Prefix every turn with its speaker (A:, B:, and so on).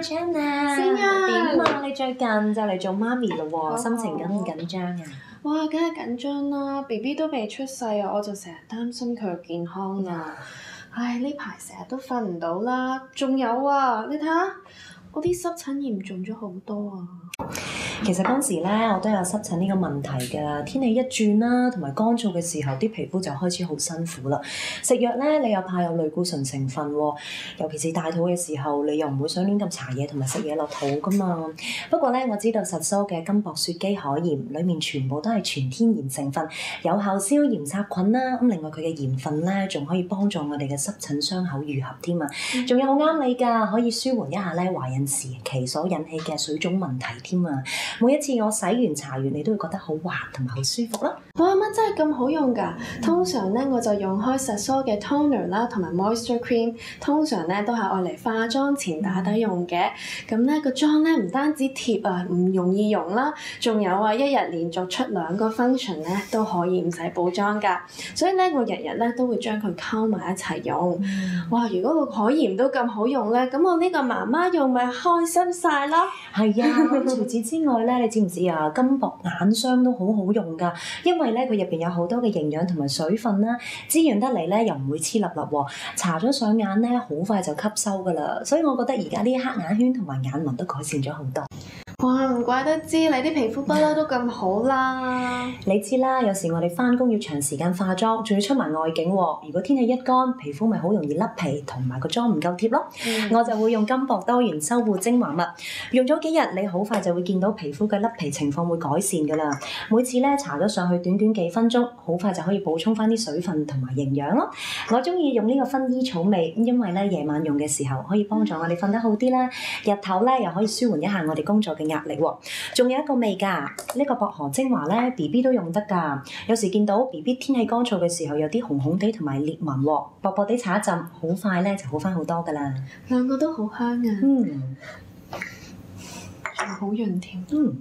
A: Hi，Jenna，
B: 先啊
A: 點啊？你最近就嚟做媽咪嘞喎，心情緊唔緊張啊？
B: 哇，梗係緊張啦！BB 都未出世啊，我就成日擔心佢嘅健康啊。唉，呢排成日都瞓唔到啦，仲有啊，你睇下我啲濕疹嚴重咗好多啊！
A: 其實嗰陣時咧，我都有濕疹呢個問題㗎。天氣一轉啦，同埋乾燥嘅時候，啲皮膚就開始好辛苦啦。食藥咧，你又怕有類固醇成分喎，尤其是大肚嘅時候，你又唔會想亂咁搽嘢同埋食嘢落肚㗎嘛。不過咧，我知道實蘇嘅金箔雪肌海鹽裡面全部都係全天然成分，有效消炎殺菌啦。咁另外佢嘅鹽分咧，仲可以幫助我哋嘅濕疹傷口愈合添啊。仲有好啱你㗎，可以舒緩一下咧懷孕時期所引起嘅水腫問題添啊。每一次我洗完搽完，你都會覺得好滑同埋好舒服咯。
B: 哇！乜真係咁好用㗎？通常咧我就用開實梳嘅 toner 啦，同埋 moisture cream，通常咧都係愛嚟化妝前打底用嘅。咁咧個妝咧唔單止貼啊，唔容易溶啦，仲有啊一日連續出2個 function 咧都可以唔使補妝㗎。所以咧我日日咧都會將佢溝埋一齊用。哇！如果個海鹽都咁好用咧，咁我呢個媽媽用咪開心晒啦！
A: 係啊，除此之外咧，你知唔知啊？金箔眼霜都好好用㗎，因為咧佢入邊有好多嘅營養同埋水分啦，滋潤得嚟咧又唔會黐粒粒喎，搽咗上眼咧好快就吸收㗎啦。所以我覺得而家啲黑眼圈同埋眼紋都改善咗好多。
B: 哇！唔怪得知你啲皮膚不嬲都咁好啦。
A: 你知啦，有時我哋返工要長時間化妝，仲要出埋外景喎。如果天氣一乾，皮膚咪好容易甩皮，同埋個妝唔夠貼咯。我就會用金箔多元修護精華蜜，用咗幾日，你好快就會見到皮膚嘅甩皮情況會改善㗎啦。每次咧搽咗上去，短短幾分鐘，好快就可以補充返啲水分同埋營養咯。我中意用呢個薰衣草味，因為咧夜晚用嘅時候可以幫助我哋瞓得好啲啦，日頭咧又可以舒緩一下我哋工作嘅壓力喎。仲有一個味㗎，呢個薄荷精華咧 BB 都用得㗎。有時見到 BB 天氣乾燥嘅時候有啲紅紅地同埋裂紋喎，薄薄地搽一陣，好快咧就好返好多㗎啦。
B: 2個都好香啊，
A: 嗯，
B: 仲好潤添。
A: 嗯。